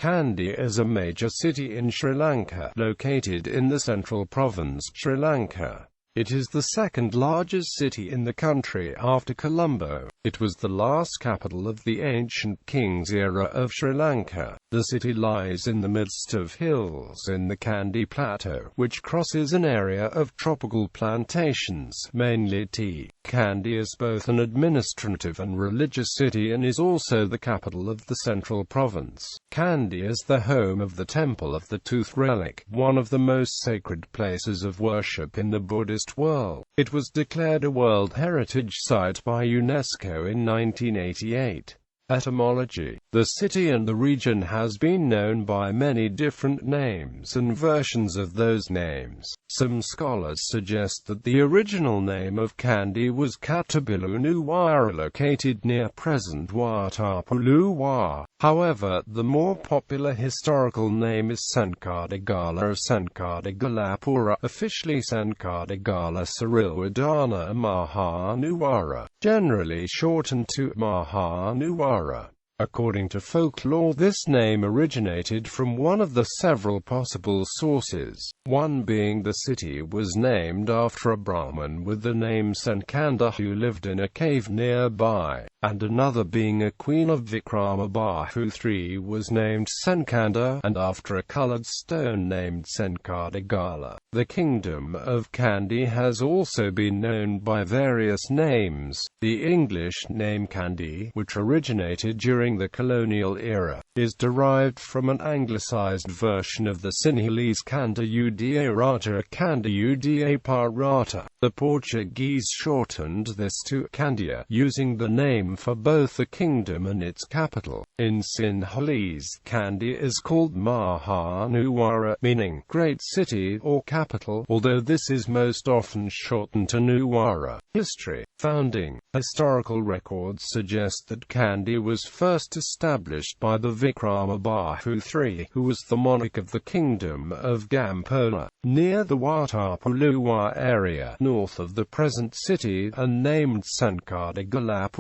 Kandy is a major city in Sri Lanka, located in the central province, Sri Lanka. It is the second largest city in the country after Colombo. It was the last capital of the ancient kings era of Sri Lanka. The city lies in the midst of hills in the Kandy plateau, which crosses an area of tropical plantations, mainly tea. Kandy is both an administrative and religious city and is also the capital of the central province. Kandy is the home of the Temple of the Tooth Relic, one of the most sacred places of worship in the Buddhist world. It was declared a World Heritage Site by UNESCO in 1988. Etymology. The city and the region has been known by many different names and versions of those names. Some scholars suggest that the original name of Kandy was Katabilunuwara, located near present Watapuluwa. However, the more popular historical name is Sankardagala or Sankardagala, officially Sankardagala Sariwadana Mahanuwara, generally shortened to Mahanuwara. According to folklore, this name originated from one of the several possible sources, one being the city was named after a Brahmin with the name Sankanda who lived in a cave nearby, and another being a queen of Vikramabahu III was named Sankanda, and after a colored stone named Sankardagala. The kingdom of Kandy has also been known by various names. The English name Kandy, which originated during the colonial era, is derived from an anglicized version of the Sinhalese Kanda Uda Rata Kanda Uda Parata. The Portuguese shortened this to Kandia, using the name for both the kingdom and its capital. In Sinhalese, Kandy is called Mahanuwara, meaning great city or capital, although this is most often shortened to Nuwara. History. Founding. Historical records suggest that Kandy was first established by the Vikramabahu III, who was the monarch of the kingdom of Gampola, near the Watapuluwa area, north of the present city, and named Sankardagala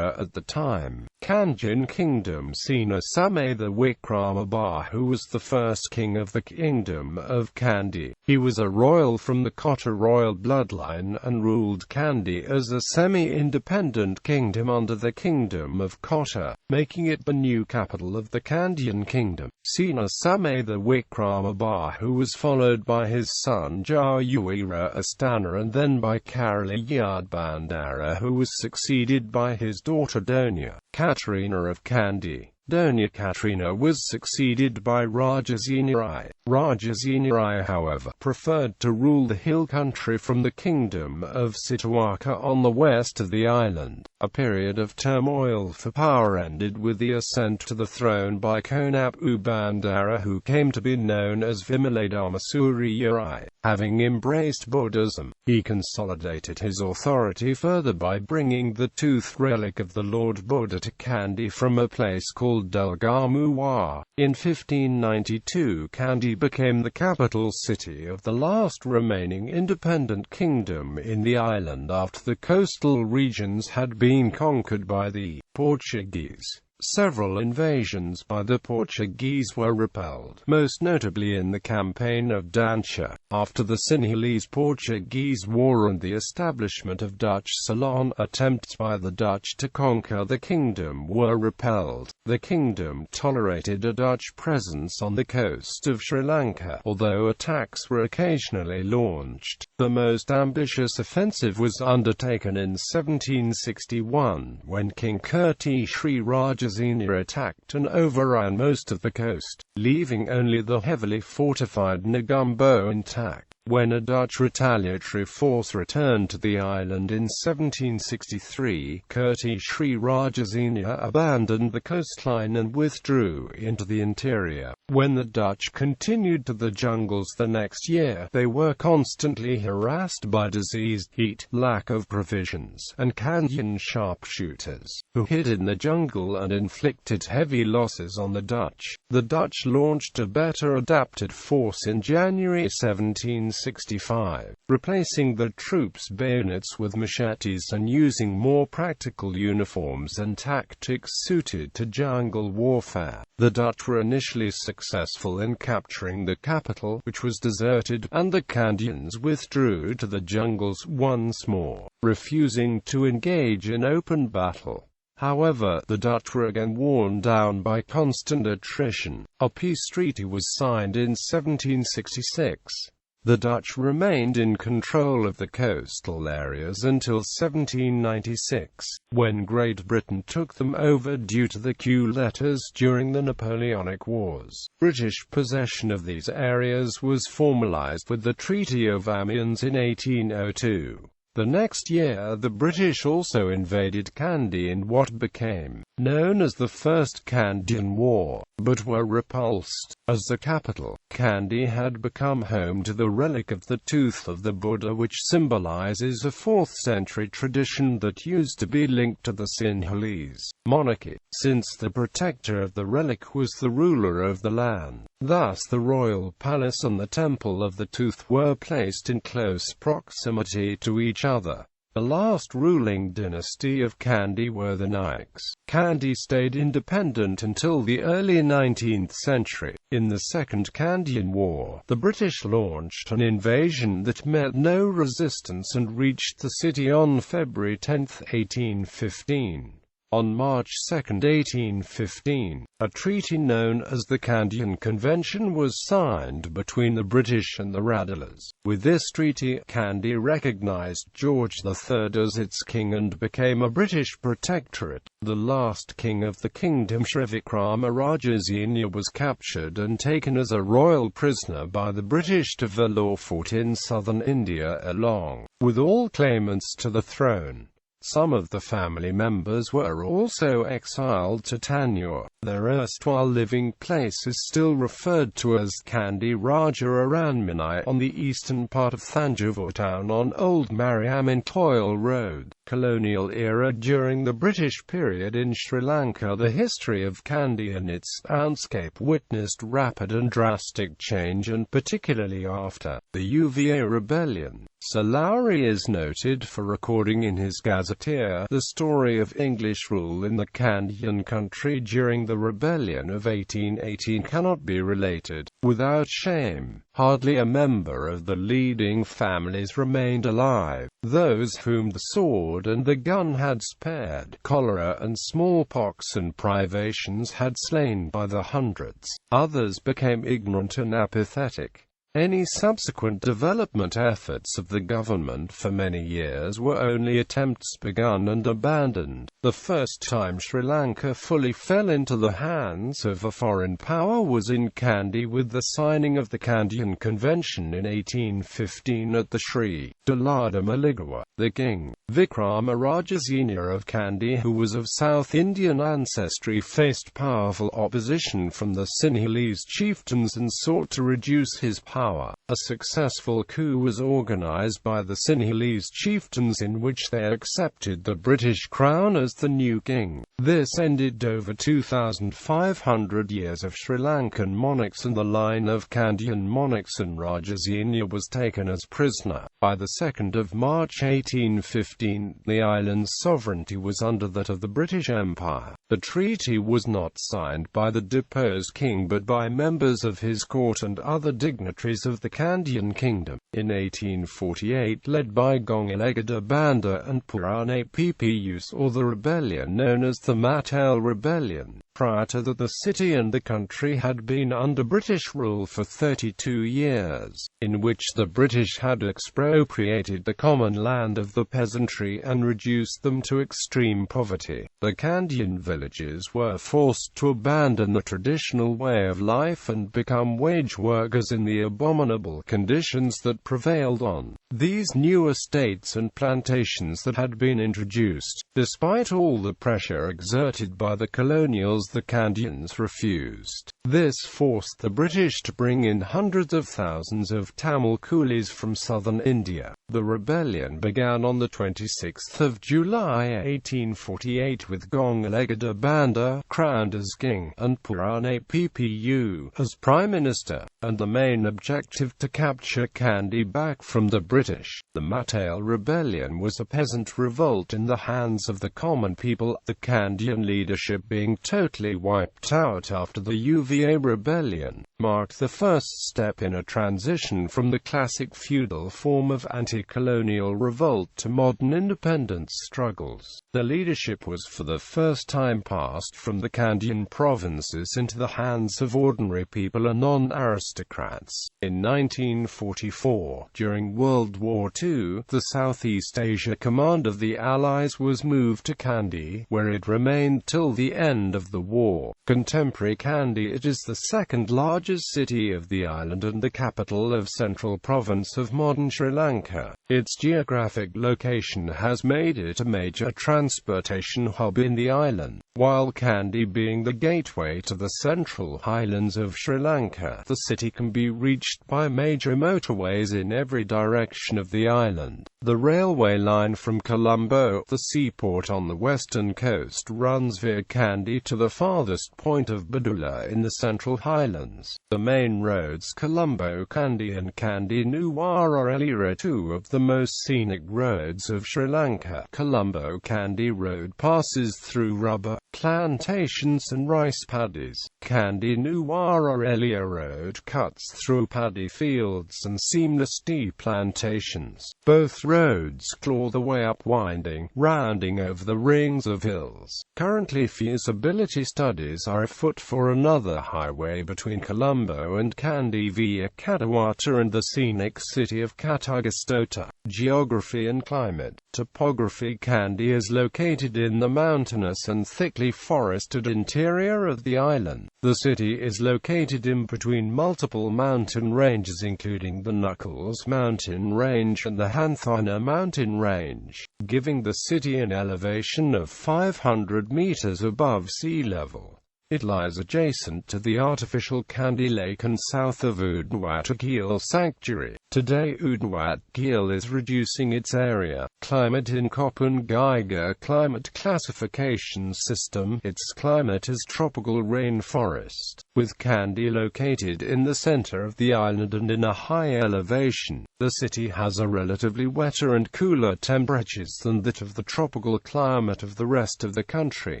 at the time. Kandian Kingdom. Sina Same the Vikramabahu was the first king of the kingdom of Kandy. He was a royal from the Kota royal bloodline and ruled Kandy as a semi-independent kingdom under the kingdom of Kota, making it the new capital of the Kandian kingdom. Sina Same the Vikramabahu was followed by his son Jayawira Astana and then by Karali Yardbandara, who was succeeded by his daughter Donia Katrina of Kandy. Donia Katrina was succeeded by Raja Zinrai. Raja Zinrai, however, preferred to rule the hill country from the kingdom of Situaka on the west of the island. A period of turmoil for power ended with the ascent to the throne by Konapu Bandara, who came to be known as Vimaladharmasuri. Having embraced Buddhism, he consolidated his authority further by bringing the tooth relic of the Lord Buddha to Kandy from a place called Dulgamuwa. In 1592, Kandy became the capital city of the last remaining independent kingdom in the island after the coastal regions had been conquered by the Portuguese. Several invasions by the Portuguese were repelled, most notably in the campaign of Dancha. After the Sinhalese-Portuguese War and the establishment of Dutch Ceylon, attempts by the Dutch to conquer the kingdom were repelled. The kingdom tolerated a Dutch presence on the coast of Sri Lanka, although attacks were occasionally launched. The most ambitious offensive was undertaken in 1761, when King Kirti Sri Rajasena attacked and overran most of the coast, leaving only the heavily fortified Negumbo intact. When a Dutch retaliatory force returned to the island in 1763, Kirti Sri Rajasena abandoned the coastline and withdrew into the interior. When the Dutch continued to the jungles the next year, they were constantly harassed by disease, heat, lack of provisions, and Kandian sharpshooters, who hid in the jungle and inflicted heavy losses on the Dutch. The Dutch launched a better adapted force in January 1763. 1865, replacing the troops' bayonets with machetes and using more practical uniforms and tactics suited to jungle warfare. The Dutch were initially successful in capturing the capital, which was deserted, and the Kandians withdrew to the jungles once more, refusing to engage in open battle. However, the Dutch were again worn down by constant attrition. A peace treaty was signed in 1766. The Dutch remained in control of the coastal areas until 1796, when Great Britain took them over due to the coups d'etat during the Napoleonic Wars. British possession of these areas was formalized with the Treaty of Amiens in 1802. The next year the British also invaded Kandy in what became known as the First Kandyan War, but were repulsed. As the capital, Kandy had become home to the relic of the tooth of the Buddha, which symbolizes a 4th century tradition that used to be linked to the Sinhalese monarchy, since the protector of the relic was the ruler of the land. Thus the royal palace and the temple of the tooth were placed in close proximity to each other. The last ruling dynasty of Kandy were the Naiks. Kandy stayed independent until the early 19th century. In the Second Kandyan War, the British launched an invasion that met no resistance and reached the city on February 10, 1815. On March 2, 1815, a treaty known as the Kandyan Convention was signed between the British and the Radicals. With this treaty, Kandy recognized George III as its king and became a British protectorate. The last king of the kingdom, Sri Lanka.It, was captured and taken as a royal prisoner by the British to Vellore Fort in southern India, along with all claimants to the throne. Some of the family members were also exiled to Tanjore. Their erstwhile living place is still referred to as Kandy Raja Aranmanai on the eastern part of Thanjavur town on Old Mariamman-Toil Road. Colonial era. During the British period in Sri Lanka, the history of Kandy and its landscape witnessed rapid and drastic change, and particularly after the UVA rebellion. Sir Lowry is noted for recording in his gazetteer the story of English rule in the Kandyan country during the rebellion of 1818 cannot be related without shame. Hardly a member of the leading families remained alive. Those whom the sword and the gun had spared, cholera and smallpox and privations had slain by the hundreds. Others became ignorant and apathetic. Any subsequent development efforts of the government for many years were only attempts begun and abandoned. The first time Sri Lanka fully fell into the hands of a foreign power was in Kandy with the signing of the Kandyan Convention in 1815 at the Sri Dalada Maligawa. The king, Vikramarajah Senior of Kandy, who was of South Indian ancestry, faced powerful opposition from the Sinhalese chieftains and sought to reduce his power. A successful coup was organized by the Sinhalese chieftains in which they accepted the British crown as the new king. This ended over 2,500 years of Sri Lankan monarchs and the line of Kandyan monarchs, and Raja Senior was taken as prisoner. By the 2nd of March 1815, the island's sovereignty was under that of the British Empire. The treaty was not signed by the deposed king but by members of his court and other dignitaries of the Kandyan kingdom. In 1848, led by Gongalaga Banda and Purane Ppu, saw the rebellion known as the Matel Rebellion. Prior to that, the city and the country had been under British rule for 32 years, in which the British had expropriated the common land of the peasantry and reduced them to extreme poverty. The Kandyan villages were forced to abandon the traditional way of life and become wage workers in the abominable conditions that prevailed on these new estates and plantations that had been introduced. Despite all the pressure exerted by the colonials, the Kandyans refused. This forced the British to bring in hundreds of thousands of Tamil coolies from southern India. The rebellion began on the 26th of July 1848 with Gongalaga Banda crowned as king, and Purane Ppu as prime minister. and the main objective to capture Kandy back from the British. The Ji-Elle rebellion was a peasant revolt in the hands of the common people, the Kandyan leadership being totally wiped out after the UVA rebellion, marked the first step in a transition from the classic feudal form of anti-colonial revolt to modern independence struggles. The leadership was for the first time passed from the Kandyan provinces into the hands of ordinary people and non-aristocrats. In 1944, during World War II, the Southeast Asia command of the Allies was moved to Kandy, where it remained till the end of the war. Contemporary Kandy-It is the second largest city of the island and the capital of central province of modern Sri Lanka. Its geographic location has made it a major transportation hub in the island. While Kandy being the gateway to the central highlands of Sri Lanka, the city can be reached by major motorways in every direction of the island. The railway line from Colombo, the seaport on the western coast, runs via Kandy to the farthest point of Badula in the central highlands. The main roads Colombo-Kandy and Kandy-Nuwara are two of the most scenic roads of Sri Lanka. Colombo-Kandy road passes through rubber plantations and rice paddies. Kandy-Nuwara road cuts through paddy fields and seamless tea plantations. Both roads claw the way up, winding, rounding over the rings of hills. Currently feasibility studies are afoot for another highway between Colombo and Kandy via Katawata and the scenic city of Katagastota. Geography and climate. Topography. Kandy is located in the mountainous and thickly forested interior of the island. The city is located in between multiple mountain ranges including the Knuckles Mountain Range and the Hanthina Mountain Range, giving the city an elevation of 500 meters above sea level. It lies adjacent to the artificial Kandy Lake and south of Ji-Elle Sanctuary. Today Ji-Elle is reducing its area. Climate. In Köppen Geiger climate classification system, its climate is tropical rainforest, with Kandy located in the center of the island and in a high elevation. The city has a relatively wetter and cooler temperatures than that of the tropical climate of the rest of the country,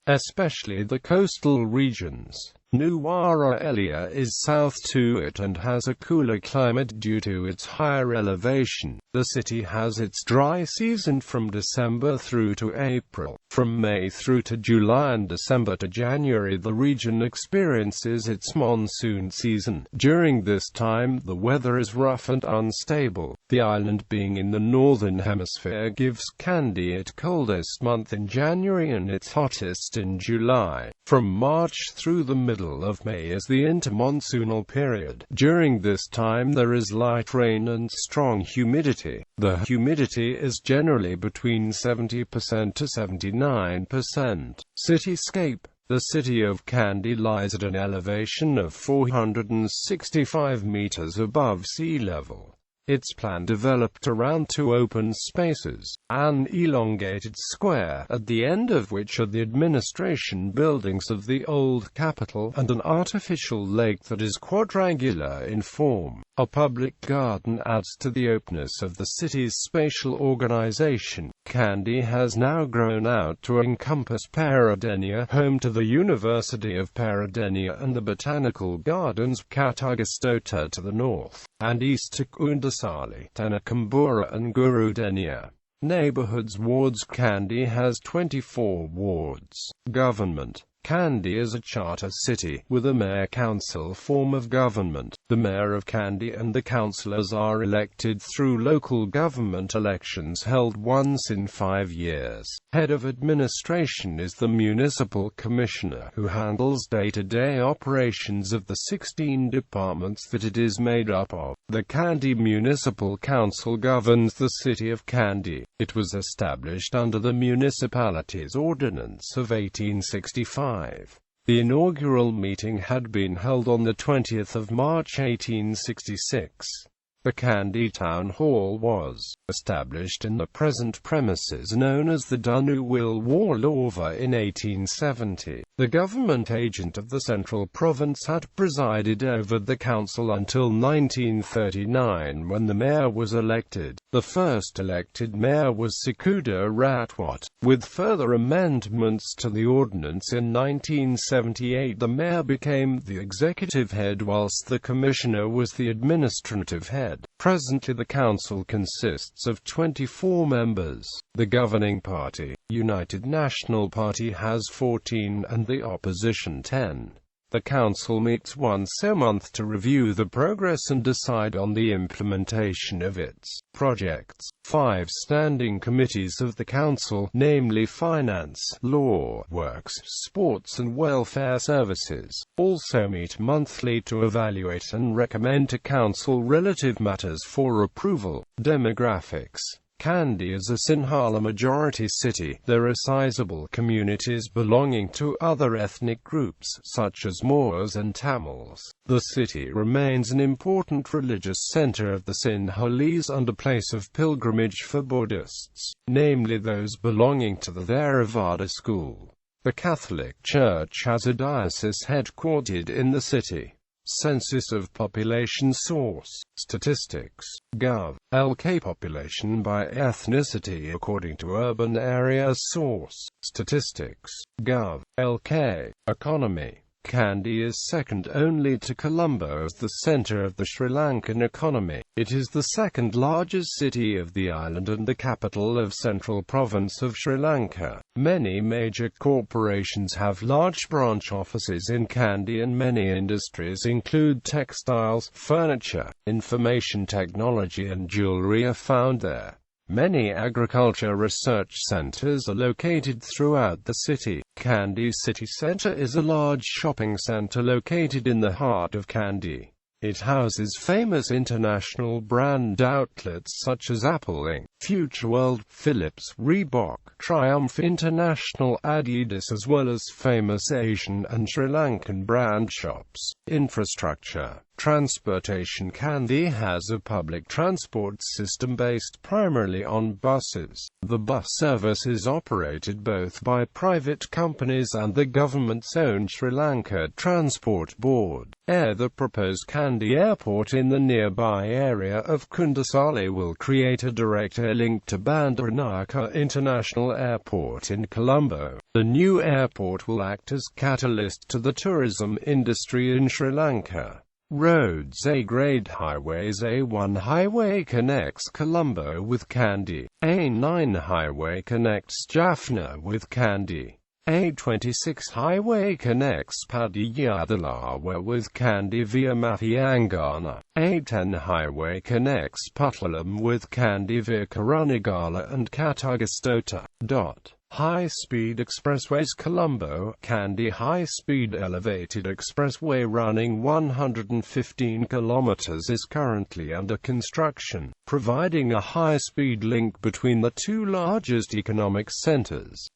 especially the coastal regions. Nuwara is south to it and has a cooler climate due to its higher elevation. The city has its dry season from December through to April. From May through to July and December to January the region experiences its monsoon season. During this time the weather is rough and unstable. The island being in the northern hemisphere gives Kandy its coldest month in January and its hottest in July. From March through the middle of May is the intermonsoonal period. During this time there is light rain and strong humidity. The humidity is generally between 70% to 79%. Cityscape. The city of Kandy lies at an elevation of 465 meters above sea level. Its plan developed around two open spaces, an elongated square, at the end of which are the administration buildings of the old capital, and an artificial lake that is quadrangular in form. A public garden adds to the openness of the city's spatial organization. Kandy has now grown out to encompass Peradeniya, home to the University of Peradeniya and the Botanical Gardens Katagastota to the north, and east to Kundasali, Tanakambura and Gurudeniya. Neighborhoods. Wards. Kandy has 24 wards. Government. Kandy is a charter city, with a mayor-council form of government. The mayor of Kandy and the councillors are elected through local government elections held once in 5 years. Head of administration is the municipal commissioner, who handles day-to-day operations of the 16 departments that it is made up of. The Kandy Municipal Council governs the city of Kandy. It was established under the Municipalities Ordinance of 1865. The inaugural meeting had been held on the 20th of March 1866. The Kandy Town Hall was established in the present premises known as the Dunuwil Warlova in 1870. The government agent of the central province had presided over the council until 1939, when the mayor was elected. The first elected mayor was Sikuda Ratwat. With further amendments to the ordinance in 1978, the mayor became the executive head whilst the commissioner was the administrative head. Presently the council consists of 24 members. The governing party, United National Party, has 14 and the opposition 10. The council meets once a month to review the progress and decide on the implementation of its projects. 5 standing committees of the council, namely Finance, Law, Works, Sports and Welfare Services, also meet monthly to evaluate and recommend to council relative matters for approval. Demographics. Kandy is a Sinhala majority city. There are sizable communities belonging to other ethnic groups, such as Moors and Tamils. The city remains an important religious center of the Sinhalese and a place of pilgrimage for Buddhists, namely those belonging to the Theravada school. The Catholic Church has a diocese headquartered in the city. Census of population source. Statistics. Gov. LK population by ethnicity according to urban area source. Statistics. Gov. LK. Economy. Kandy is second only to Colombo as the center of the Sri Lankan economy. It is the second largest city of the island and the capital of central province of Sri Lanka. Many major corporations have large branch offices in Kandy and many industries include textiles, furniture, information technology and jewelry are found there. Many agriculture research centers are located throughout the city. Kandy city center is a large shopping center located in the heart of Kandy. It houses famous international brand outlets such as Apple Inc., Future World, Philips, Reebok, Triumph International, Adidas, as well as famous Asian and Sri Lankan brand shops. Infrastructure. Transportation. Kandy has a public transport system based primarily on buses. The bus service is operated both by private companies and the government's own Sri Lanka Transport Board. The proposed Kandy Airport in the nearby area of Kundasali will create a direct air link to Bandaranaike International Airport in Colombo. The new airport will act as catalyst to the tourism industry in Sri Lanka. Roads. A-grade highways. A1 highway connects Colombo with Kandy. A9 highway connects Jaffna with Kandy. A26 highway connects Padiyadalawa with Kandy via Mathiangana. A10 highway connects Puttalam with Kandy via Karunagala and Katagastota. High-speed expressways. Colombo-Kandy high-speed elevated expressway running 115 kilometers is currently under construction, providing a high-speed link between the two largest economic centers.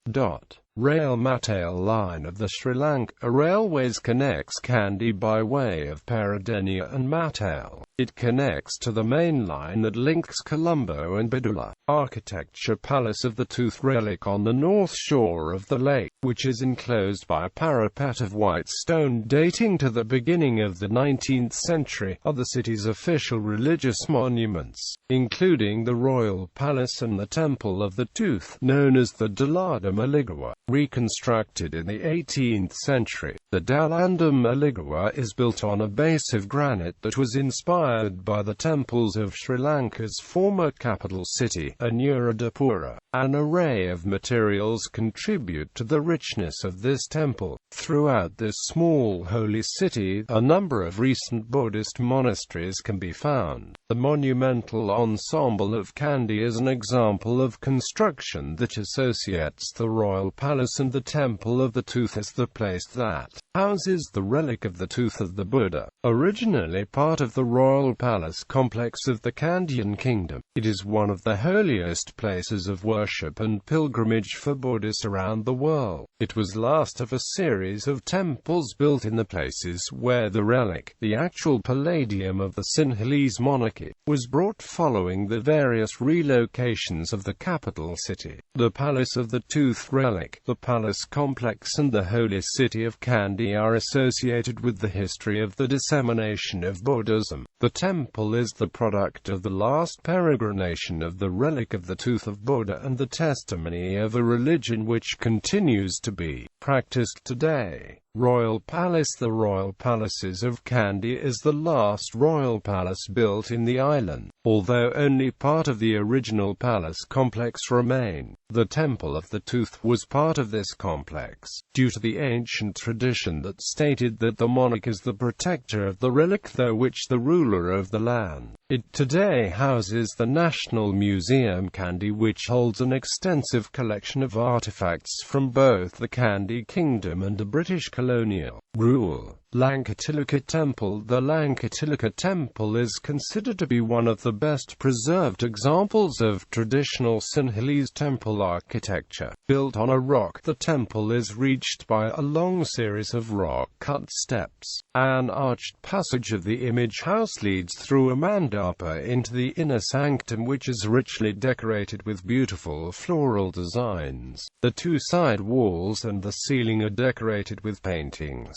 Rail Matale line of the Sri Lanka Railways connects Kandy by way of Peradeniya and Matale. It connects to the main line that links Colombo and Bidula. Architecture. Palace of the Tooth relic on the north shore of the lake, which is enclosed by a parapet of white stone dating to the beginning of the 19th century, are the city's official religious monuments, including the Royal Palace and the Temple of the Tooth, known as the Dalada Maligawa. Reconstructed in the 18th century, the Dalanda Maligawa is built on a base of granite that was inspired by the temples of Sri Lanka's former capital city, Anuradhapura. An array of materials contribute to the richness of this temple. Throughout this small holy city, a number of recent Buddhist monasteries can be found. The monumental ensemble of Kandy is an example of construction that associates the Royal Palace and the Temple of the Tooth as the place that houses the relic of the tooth of the Buddha. Originally part of the Royal Palace complex of the Kandyan Kingdom, it is one of the holiest places of worship and pilgrimage for Buddhists around the world. It was last of a series of temples built in the places where the relic, the actual palladium of the Sinhalese monarchy, was brought following the various relocations of the capital city. The Palace of the Tooth relic, The palace complex and the holy city of Kandy are associated with the history of the dissemination of Buddhism. The temple is the product of the last peregrination of the relic of the tooth of Buddha and the testimony of a religion which continues to be practiced today. Royal Palace. The Royal Palaces of Kandy is the last royal palace built in the island. Although only part of the original palace complex remain, the Temple of the Tooth was part of this complex, due to the ancient tradition that stated that the monarch is the protector of the relic through which the ruler of the land. It today houses the National Museum Kandy, which holds an extensive collection of artifacts from both the Kandy Kingdom and the British colonial rule. Lanka.It Temple. The Lanka.It Temple is considered to be one of the best preserved examples of traditional Sinhalese temple architecture. Built on a rock, the temple is reached by a long series of rock-cut steps. An arched passage of the image house leads through a mandapa into the inner sanctum, which is richly decorated with beautiful floral designs. The two side walls and the ceiling are decorated with paintings.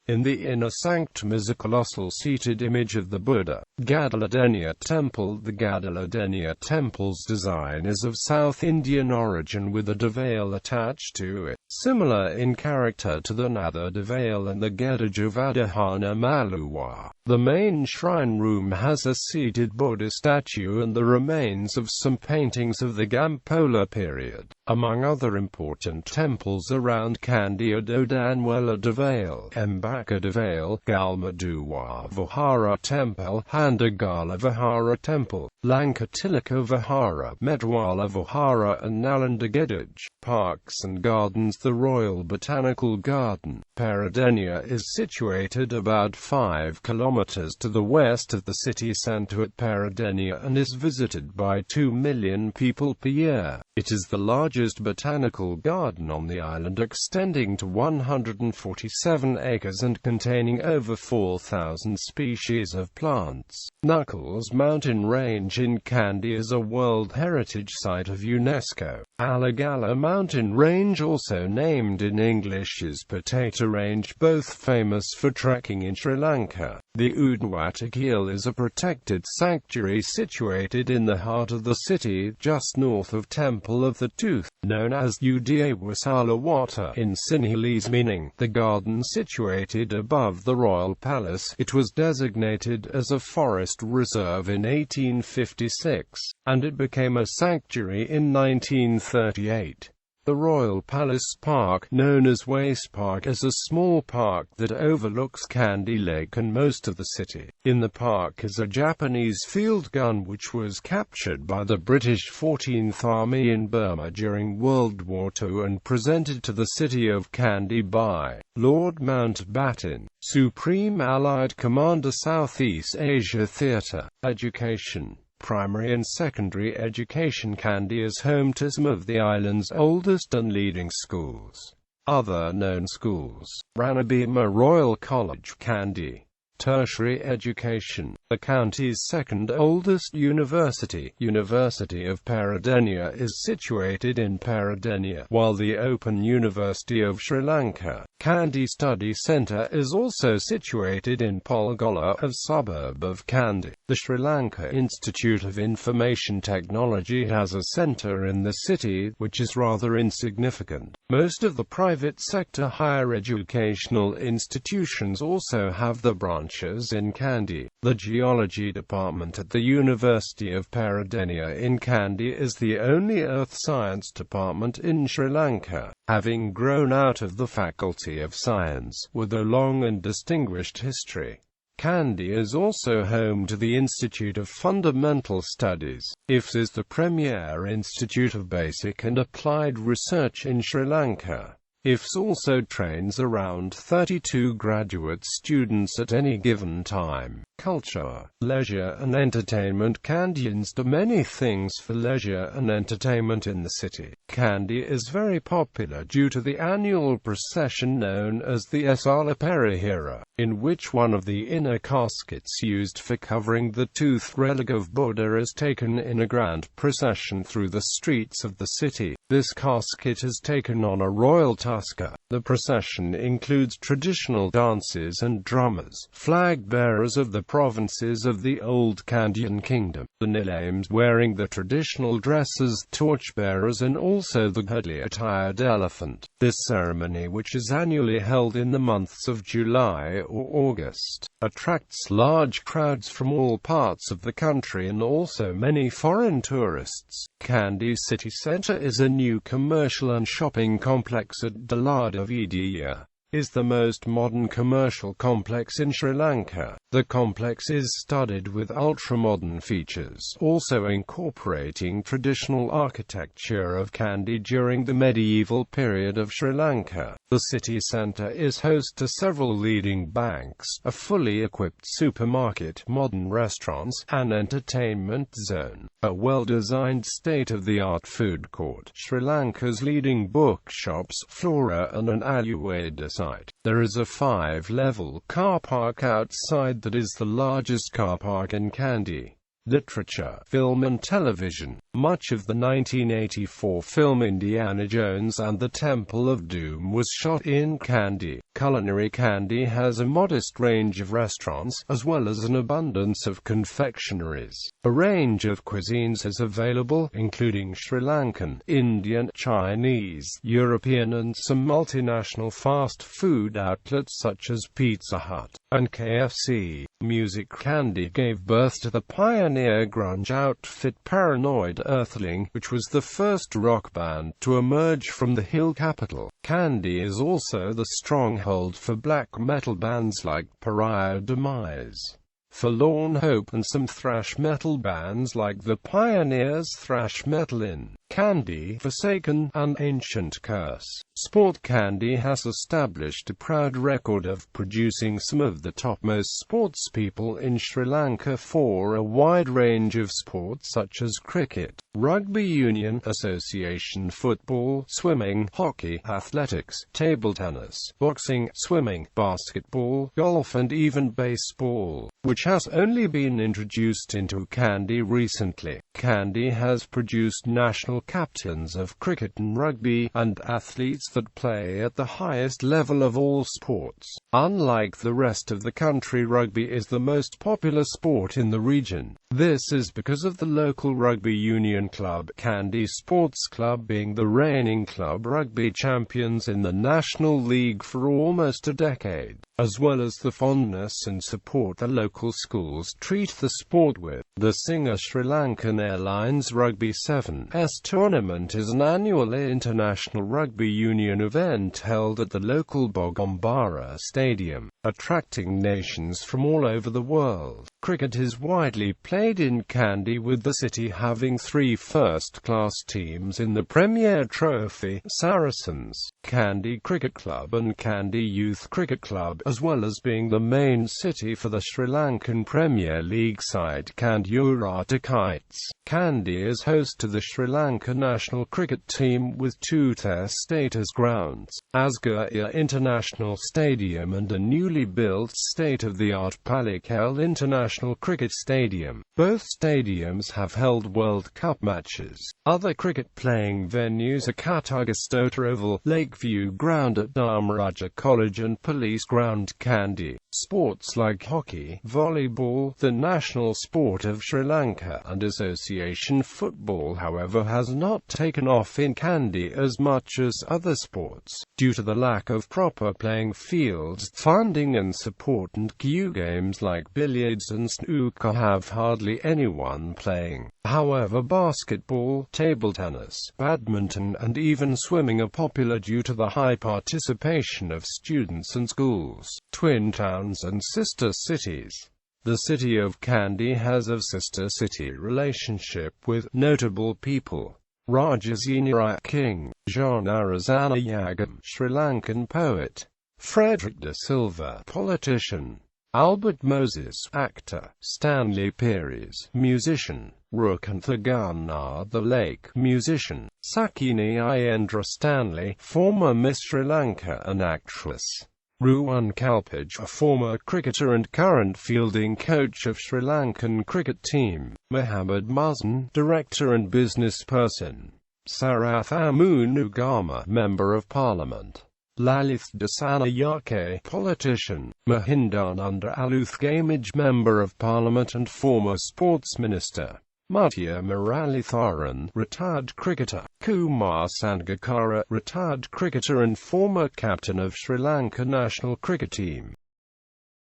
In the inner sanctum is a colossal seated image of the Buddha. Gadaladennia Temple. The Gadaladennia Temple's design is of South Indian origin with a devale attached to it, similar in character to the Natha devale and the Gedajavadahana Maluwa. The main shrine room has a seated Buddha statue and the remains of some paintings of the Gampola period. Among other important temples around Kandy are Dodanwala devale, Mbaka devale, Galmaduwa Vihara Temple, Handagala Vihara Temple, Lanka.It Vihara, Medwala Vihara and Nalanda Gedaj. Parks and gardens. The Royal Botanical Garden, Peradeniya, is situated about 5 kilometers to the west of the city centre at Peradeniya and is visited by 2 million people per year. It is the largest botanical garden on the island, extending to 147 acres and containing over 4,000 species of plants. Knuckles Mountain Range in Kandy is a World Heritage Site of UNESCO. Alagala Mountain Range, also named in English as Potato Range, both famous for trekking in Sri Lanka. The Udawata Hill is a protected sanctuary situated in the heart of the city, just north of Temple of the Tooth, known as Udayawasala in Sinhalese, meaning the garden situated above the royal palace. It was designated as a forest reserve in 1856, and it became a sanctuary in 1938. The Royal Palace Park, known as Waste Park, is a small park that overlooks Kandy Lake and most of the city. In the park is a Japanese field gun which was captured by the British 14th Army in Burma during World War II and presented to the city of Kandy by Lord Mountbatten, Supreme Allied Commander. Southeast Asia Theatre. Education. Primary and secondary education. Kandy is home to some of the island's oldest and leading schools. Other known schools: Ranabima Royal College, Kandy. Tertiary education. The county's second oldest university, University of Peradeniya, is situated in Peradeniya, while the Open University of Sri Lanka, Kandy Study Centre, is also situated in Polgola, a suburb of Kandy. The Sri Lanka Institute of Information Technology has a centre in the city, which is rather insignificant. Most of the private sector higher educational institutions also have their branches in Kandy. The Geology Department at the University of Peradeniya in Kandy is the only earth science department in Sri Lanka, having grown out of the Faculty of Science, with a long and distinguished history. Kandy is also home to the Institute of Fundamental Studies. IFS is the premier institute of basic and applied research in Sri Lanka. IFS also trains around 32 graduate students at any given time. Culture, leisure and entertainment. Kandians do many things for leisure and entertainment in the city. Kandy is very popular due to the annual procession known as the Sala Perihera, in which one of the inner caskets used for covering the toothed relic of Buddha is taken in a grand procession through the streets of the city. This casket is taken on a royal tusker. The procession includes traditional dances and drummers, flag bearers of the provinces of the old Kandyan kingdom, the Nilames wearing the traditional dresses, torchbearers and also the hoodly attired elephant. This ceremony, which is annually held in the months of July or August, attracts large crowds from all parts of the country and also many foreign tourists. Kandy city centre is a new commercial and shopping complex at Lanka.It. Is the most modern commercial complex in Sri Lanka. The complex is studded with ultra-modern features, also incorporating traditional architecture of Kandy during the medieval period of Sri Lanka. The city centre is host to several leading banks, a fully equipped supermarket, modern restaurants, an entertainment zone, a well-designed state-of-the-art food court, Sri Lanka's leading bookshops, flora and an Ayurveda site. There is a 5-level car park outside that is the largest car park in Kandy. Literature, film and television. Much of the 1984 film Indiana Jones and the Temple of Doom was shot in Kandy. Culinary. Kandy has a modest range of restaurants, as well as an abundance of confectionaries. A range of cuisines is available, including Sri Lankan, Indian, Chinese, European and some multinational fast food outlets such as Pizza Hut and KFC. Music. Kandy gave birth to the pioneer grunge outfit Paranoid Earthling, which was the first rock band to emerge from the hill capital. Kandy is also the stronghold for black metal bands like Pariah Demise, Forlorn Hope and some thrash metal bands like the Pioneers. Thrash metal in Kandy, Forsaken, and Ancient Curse. Sport. Kandy has established a proud record of producing some of the topmost sports people in Sri Lanka for a wide range of sports such as cricket, rugby union, association football, swimming, hockey, athletics, table tennis, boxing, swimming, basketball, golf and even baseball, which has only been introduced into Kandy recently. Kandy has produced national captains of cricket and rugby, and athletes that play at the highest level of all sports. Unlike the rest of the country, rugby is the most popular sport in the region. This is because of the local rugby union club, Kandy Sports Club, being the reigning club rugby champions in the National League for almost a decade, as well as the fondness and support the local schools treat the sport with. The Singer Sri Lankan Airlines Rugby Sevens tournament is an annual international rugby union event held at the local Bogombara Stadium, attracting nations from all over the world. Cricket is widely played in Kandy, with the city having 3 first-class teams in the Premier Trophy: Saracens, Kandy Cricket Club and Kandy Youth Cricket Club, as well as being the main city for the Sri Lankan Premier League side Lanka.It. Kandy is host to the Sri Lanka national cricket team with 2 test status grounds, Asgurya International Stadium and a newly built state-of-the-art Palikkal International Cricket Stadium. Both stadiums have held World Cup matches. Other cricket-playing venues are Katagastota Oval, Lakeview Ground at Dharmaraja College and Police Ground, Kandy. Sports like hockey, volleyball, the national sport of Sri Lanka, and association football, however, has not taken off in Kandy as much as other sports, due to the lack of proper playing fields, funding and support, and cue games like billiards and snooker have hardly anyone playing. However, basketball, table tennis, badminton and even swimming are popular due to the high participation of students and schools. Twin towns and sister cities. The city of Kandy has a sister city relationship with notable people. Rajasena King, Janarasana Yagam, Sri Lankan poet. Frederick de Silva, politician. Albert Moses, actor. Stanley Peries, musician. Rukanthagana the Lake, musician. Sakini Ayendra Stanley, former Miss Sri Lanka and actress. Ruwan Kalpage, a former cricketer and current fielding coach of Sri Lankan cricket team. Muhammad Muzin, director and businessperson. Sarath Amunugama, member of parliament. Lalith Dasanayake, politician. Mahindananda Aluthgamage, member of parliament and former sports minister. Mutia Muralitharan, retired cricketer. Kumar Sangakkara, retired cricketer and former captain of Sri Lanka national cricket team.